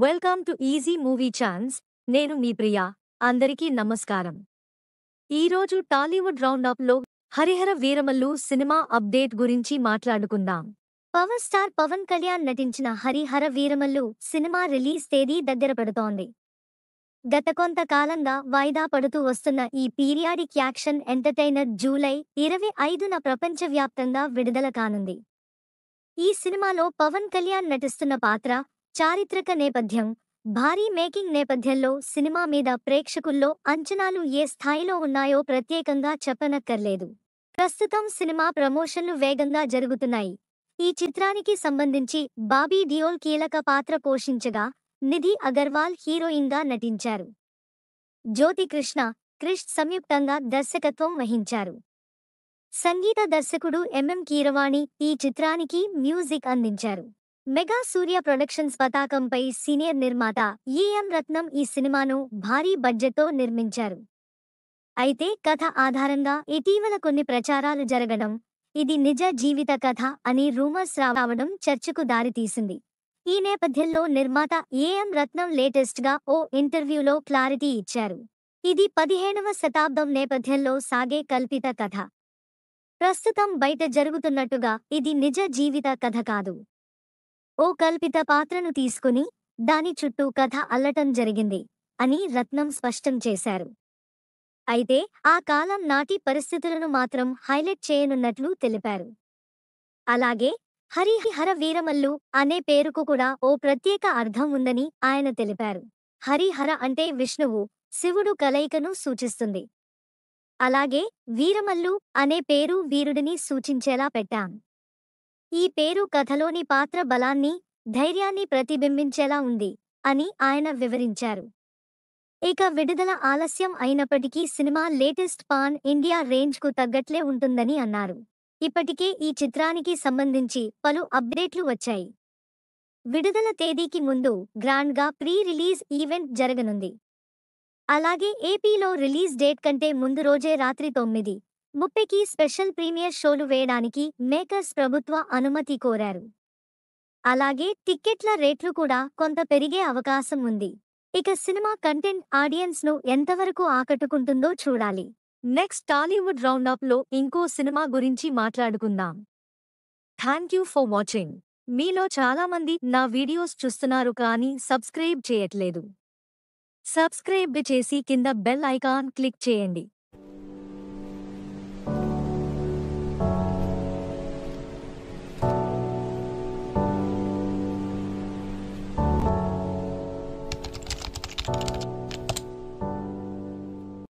Welcome to easy movie chance. నేను మీ ప్రియా. అందరికీ నమస్కారం. ఈరోజు టాలీవుడ్ రౌండప్లో హరిహర వీరమల్లు సినిమా అప్డేట్ గురించి మాట్లాడుకుందాం. పవర్ స్టార్ పవన్ కళ్యాణ్ నటించిన హరిహర వీరమల్లు సినిమా రిలీజ్ తేదీ దగ్గర పడుతోంది. గత కొంతకాలంగా వాయిదా పడుతూ వస్తున్న ఈ పీరియాడిక్ యాక్షన్ ఎంటర్టైనర్ జూలై 25న ప్రపంచవ్యాప్తంగా విడుదల కానుంది. ఈ సినిమాలో పవన్ కళ్యాణ్ నటిస్తున్న పాత్ర, చారిత్రక నేపథ్యం, భారీ మేకింగ్ నేపథ్యంలో సినిమా మీద ప్రేక్షకుల్లో అంచనాలు ఏ స్థాయిలో ఉన్నాయో ప్రత్యేకంగా చెప్పనక్కర్లేదు. ప్రస్తుతం సినిమా ప్రమోషన్లు వేగంగా జరుగుతున్నాయి. ఈ చిత్రానికి సంబంధించి బాబీ డియోల్ కీలక పాత్ర పోషించగా, నిధి అగర్వాల్ హీరోయిన్గా నటించారు. జ్యోతి కృష్ణ, క్రిష్ సంయుక్తంగా దర్శకత్వం వహించారు. సంగీత దర్శకుడు ఎంఎం కీరవాణి ఈ చిత్రానికి మ్యూజిక్ అందించారు. మెగా సూర్య ప్రొడక్షన్స్ పతాకంపై సీనియర్ నిర్మాత ఏఎం రత్నం ఈ సినిమాను భారీ బడ్జెట్తో నిర్మించారు. అయితే కథ ఆధారంగా ఇటీవల కొన్ని ప్రచారాలు జరగడం, ఇది నిజ జీవిత కథ అని రూమర్స్ రావడం చర్చకు దారితీసింది. ఈ నేపథ్యంలో నిర్మాత ఏఎం రత్నం లేటెస్ట్గా ఓ ఇంటర్వ్యూలో క్లారిటీ ఇచ్చారు. ఇది 15వ శతాబ్దం నేపథ్యంలో సాగే కల్పిత కథ. ప్రస్తుతం బయట జరుగుతున్నట్టుగా ఇది నిజ జీవిత కథ కాదు. ఓ కల్పిత పాత్రను తీసుకుని దాని చుట్టూ కథ అల్లటం జరిగింది అని రత్నం స్పష్టం చేశారు. అయితే ఆ కాలం నాటి పరిస్థితులను మాత్రం హైలైట్ చేయనున్నట్లు తెలిపారు. అలాగే హరిహర వీరమల్లు అనే పేరుకు కూడా ఓ ప్రత్యేక అర్థం ఉందని ఆయన తెలిపారు. హరిహర అంటే విష్ణువు, శివుడు కలయికను సూచిస్తుంది. అలాగే వీరమల్లు అనే పేరు వీరుడిని సూచించేలా పెట్టాం. ఈ పేరు కథలోని పాత్ర బలాన్ని, ధైర్యాన్ని ప్రతిబింబించేలా ఉంది అని ఆయన వివరించారు. ఇక విడుదల ఆలస్యం అయినప్పటికీ సినిమా లేటెస్ట్ పాన్ ఇండియా రేంజ్కు తగ్గట్లే ఉంటుందని అన్నారు. ఇప్పటికే ఈ చిత్రానికి సంబంధించి పలు అప్డేట్లు వచ్చాయి. విడుదల తేదీకి ముందు గ్రాండ్గా ప్రీ రిలీజ్ ఈవెంట్ జరగనుంది. అలాగే ఏపీలో రిలీజ్ డేట్ కంటే ముందు రోజే రాత్రి 9:30కి స్పెషల్ ప్రీమియర్ షోలు వేయడానికి మేకర్స్ ప్రభుత్వ అనుమతి కోరారు. అలాగే టిక్కెట్ల రేట్లు కూడా కొంత పెరిగే అవకాశం ఉంది. ఇక సినిమా కంటెంట్ ఆడియన్స్ను ఎంతవరకు ఆకట్టుకుంటుందో చూడాలి. నెక్స్ట్ టాలీవుడ్ రౌండప్లో ఇంకో సినిమా గురించి మాట్లాడుకుందాం. Thank you for watching. మీలో చాలామంది నా వీడియోస్ చూస్తున్నారు కానీ సబ్స్క్రైబ్ చేయట్లేదు. సబ్స్క్రైబ్ చేసి కింద బెల్ ఐకాన్ క్లిక్ చేయండి.